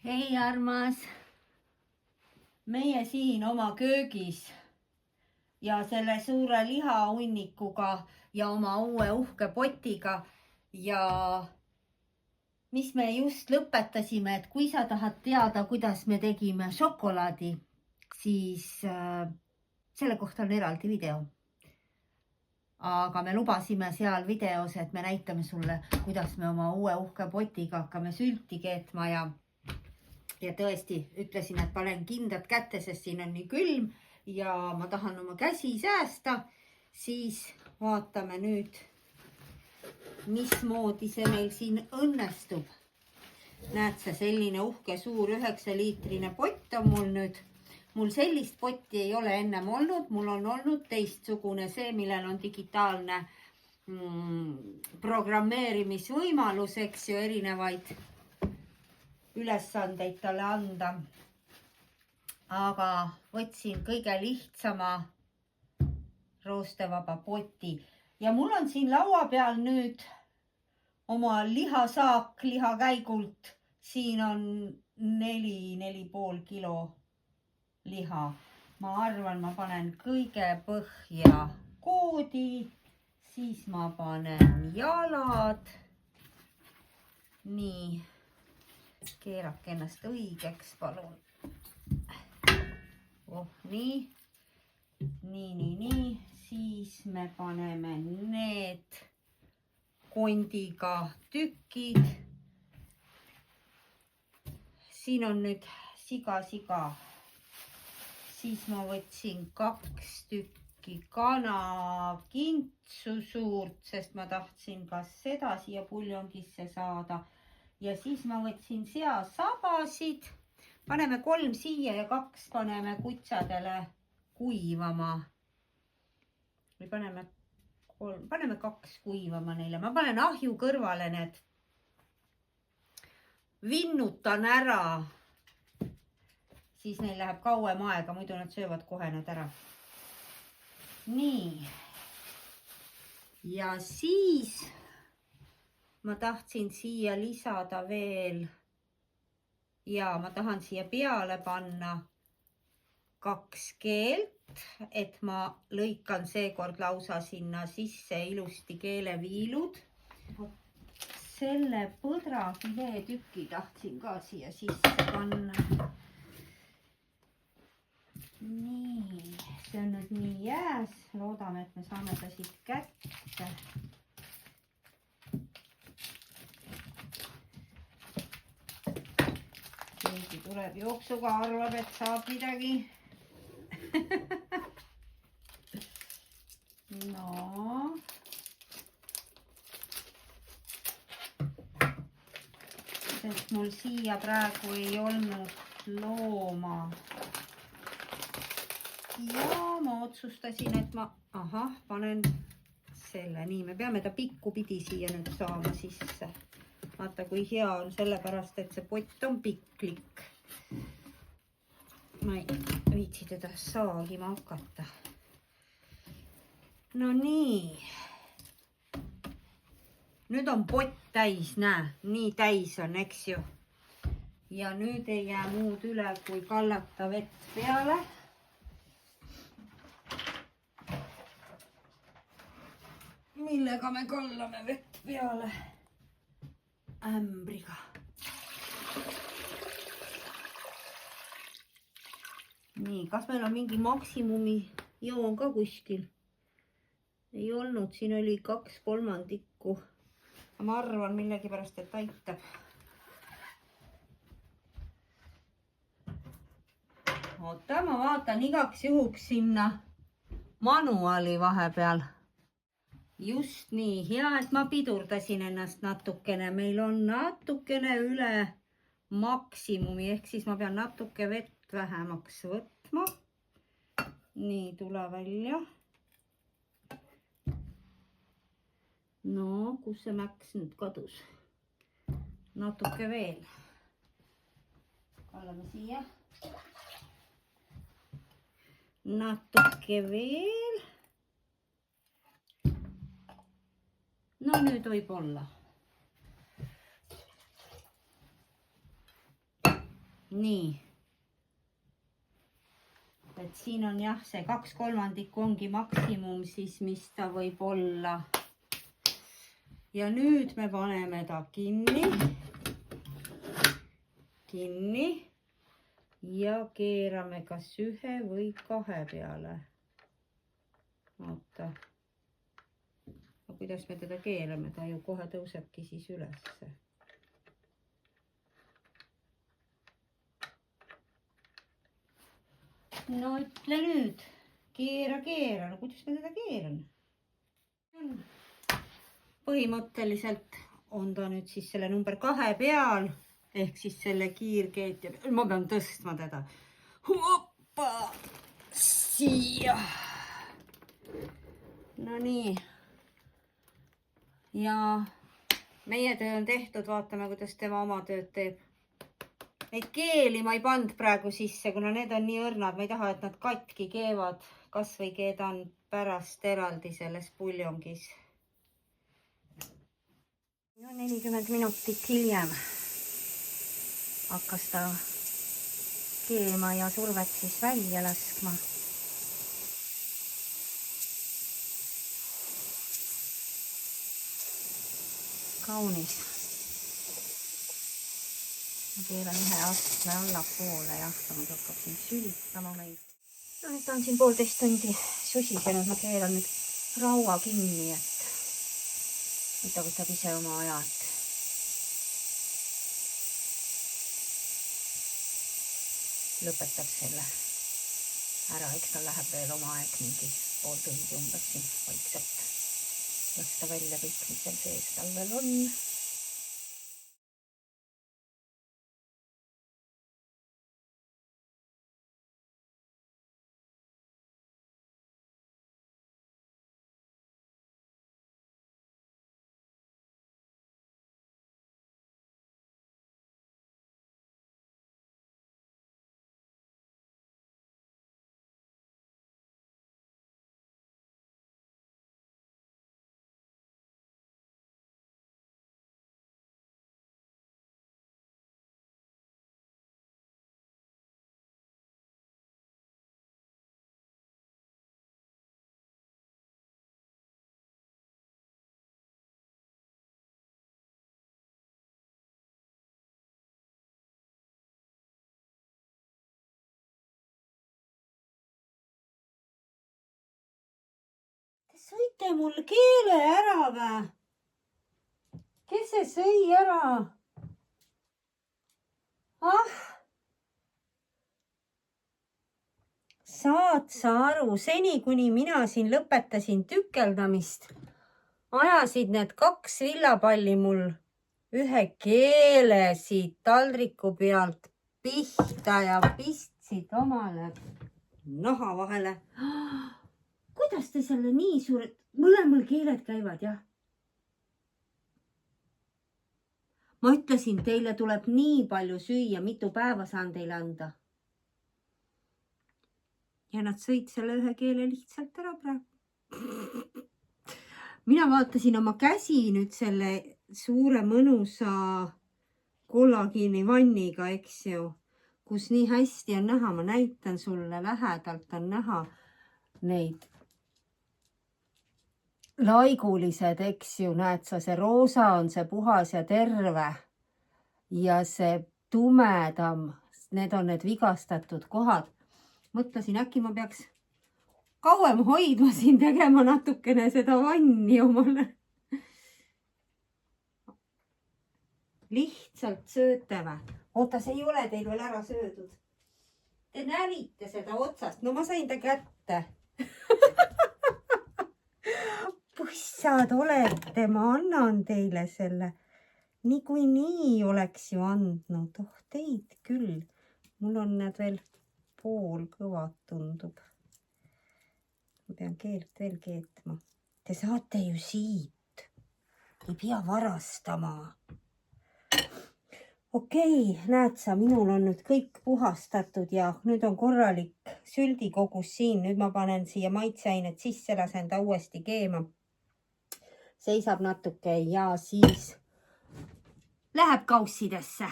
Hei armas, meie siin oma köögis ja selle suure lihahunnikuga ja oma uue uhke potiga ja mis me just lõpetasime, et kui sa tahad teada, kuidas me tegime šokolaadi, siis selle kohta on eraldi video. Aga me lubasime seal videos, et me näitame sulle, kuidas me oma uue uhke potiga hakkame sülti keetma ja tõesti ütlesin, et panen kindad kätte, sest siin on nii külm ja ma tahan oma käsi säästa. Siis vaatame nüüd, mismoodi see meil siin õnnestub. Näed sa, selline uhke suur 9-liitrine pott on mul nüüd. Mul sellist potti ei ole ennem olnud, mul on olnud teistsugune see, millel on digitaalne programmeerimisvõimalus, eks ju, erinevaid ülesandeid talle anda. Aga võtsin kõige lihtsama roostevaba poti ja mul on siin laua peal nüüd oma lihasaak lihakäigult. Siin on 4,5 kilo liha. Ma arvan, ma panen kõige põhja koodi, siis ma panen jalad. Nii, keerake ennast õigeks, palun. Nii. Siis me paneme need kondiga tükid. Siin on nüüd siga. Siis ma võtsin 2 tükki kanakintsu suurt, sest ma tahtsin ka seda siia puljongisse saada. Ja siis ma võtsin seasabasid. Paneme 3 siia ja 2 paneme kutsadele kuivama. Või paneme 2 kuivama neile. Ma panen ahju kõrvale need. Vinnutan ära. Siis neil läheb kauem aega, muidu nad söövad kohe need ära. Nii. Ja siis ma tahtsin siia lisada veel ja ma tahan siia peale panna 2 keelt, et ma lõikan seekord lausa sinna sisse ilusti keeleviilud. Selle põdrafilee tüki tahtsin ka siia sisse panna. Nii, see on nüüd nii jääs. Loodame, et me saame ta siit kätte. Keegi tuleb jooksuga, arvab, et saab midagi. No. Sest mul siia praegu ei olnud looma. Ja ma otsustasin, et ma panen selle. Nii, me peame ta pikku pidi siia nüüd saama sisse. Vaata, kui hea on sellepärast, et see pott on piklik. Ma ei viitsi teda saagima hakata. No nii. Nüüd on pott täis, näe. Nii täis on, eks ju. Ja nüüd ei jää muud üle, kui kallata vett peale. Millega me kallame vett peale ämbriga. Nii, kas meil on mingi maksimumi joon ka kuskil? Ei olnud, siin oli 2/3. Ma arvan millegipärast, et aitab. Oota, ma vaatan igaks juhuks sinna manuaali vahepeal. Just nii, hea, et ma pidurdasin ennast natukene. Meil on natukene üle maksimumi, ehk siis ma pean natuke vett vähemaks võtma. Nii, tule välja. No, kus see mäks nüüd kadus? Natuke veel. Kallame siia. Natuke veel. No nüüd võib olla. nii. Et siin on jah, see 2/3 ongi maksimum siis, mis ta võib olla. Ja nüüd me paneme ta kinni ja keerame kas 1 või 2 peale. Oota. Kuidas me teda keerame? Ta ju kohe tõusebki siis ülesse. No ütle nüüd, keera. No kuidas ma teda keeran? Põhimõtteliselt on ta nüüd siis selle number 2 peal, ehk siis selle kiirkeetja peal. Ma pean tõstma teda. Hoppa! Siia! No nii. Ja meie töö on tehtud, vaatame, kuidas tema oma tööd teeb. Neid keeli ma ei pannud praegu sisse, kuna need on nii õrnad. Ma ei taha, et nad katki keevad. Kas või keedan pärast eraldi selles puljongis. No 40 minutit hiljem hakkas ta keema ja survet siis välja laskma. Kaunis. Ma keeran 1 astme allapoole ja ta nüüd hakkab siin sülitama meil. No nüüd ta on siin 1,5 tundi susisenud. Ma keeran nüüd raua kinni, et ta võtab ise oma ajad. Lõpetab selle ära. Eks tal läheb veel oma aeg mingi 0,5 tundi umbes siin vaikselt. Lasta välja kõik, mis seal sees tal veel on. Sõite mul keele ära vä? Kes see sõi ära? Ah! Saad sa aru, seni kuni mina siin lõpetasin tükeldamist, ajasid need 2 villapalli mul ühe keele siit taldriku pealt pihta ja pistsid omale naha vahele. Kuidas te selle nii suured, mõlemal keeled käivad, jah? Ma ütlesin, teile tuleb nii palju süüa, mitu päeva saan teile anda. Ja nad sõid selle ühe keele lihtsalt ära praegu. Mina vaatasin oma käsi nüüd selle suure mõnusa kollagiini vanniga, eks ju, kus nii hästi on näha. Ma näitan sulle, lähedalt on näha neid laigulised, eks ju, näed sa, see roosa on see puhas ja terve ja see tumedam, need on need vigastatud kohad. Mõtlesin, äkki ma peaks kauem hoidma siin, tegema natukene seda vanni omale. Lihtsalt sööte vä? Oota, see ei ole teil veel ära söödud. Te närite seda otsast. No ma sain ta kätte. Pussad olete, ma annan teile selle. Niikuinii oleks ju andnud. Oh, teid küll. Mul on need veel pool kõvad, tundub. Ma pean keelt veel keetma. Te saate ju siit. Ei pea varastama. Okei, näed sa, minul on nüüd kõik puhastatud ja nüüd on korralik süldikogus siin. Nüüd ma panen siia maitseainet sisse, lasen ta uuesti keema. Seisab natuke ja siis läheb kaussidesse.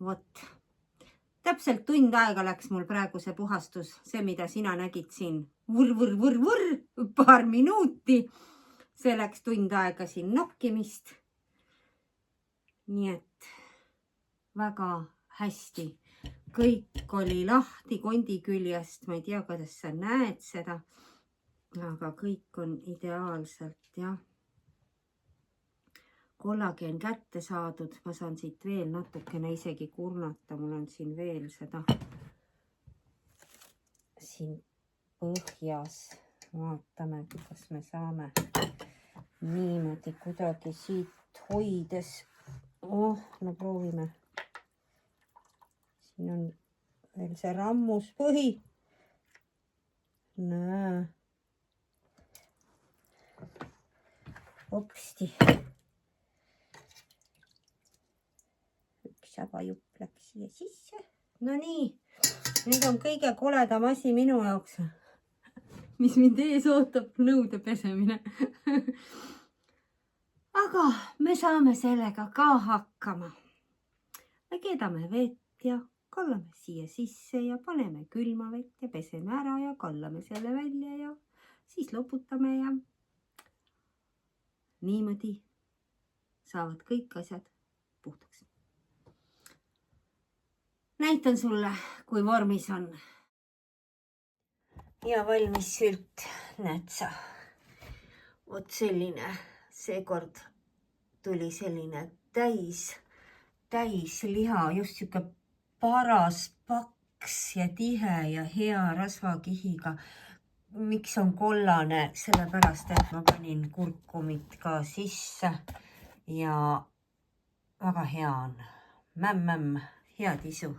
vot. Täpselt tund aega läks mul praegu see puhastus, see, mida sina nägid siin. Paar minuti. See läks tund aega siin nokkimist. Nii et väga hästi. Kõik oli lahti kondi küljest. Ma ei tea, kuidas sa näed seda. Aga kõik on ideaalselt, jah. Kollageen kätte saadud. Ma saan siit veel natukene isegi kurnata. Mul on siin veel seda siin põhjas. Vaatame, kuidas me saame niimoodi kuidagi siit hoides. No proovime. Siin on veel see rammuspõhi. Näe. Hopsti. Üks sabajupp läks siia sisse. No nii. Nüüd on kõige koledam asi minu jaoks, mis mind ees ootab, nõude pesemine. Aga me saame sellega ka hakkama. Me keedame vett ja kallame siia sisse ja paneme külma vett ja peseme ära ja kallame selle välja ja siis loputame ja niimoodi saavad kõik asjad puhtaks. Näitan sulle, kui vormis on. Ja valmis sült, näed sa. Vot selline, seekord tuli selline täis liha, just siuke paras, paks ja tihe ja hea rasvakihiga. Miks on kollane? Sellepärast, et ma panin kurkumit ka sisse ja väga hea on. Mämm, head isu.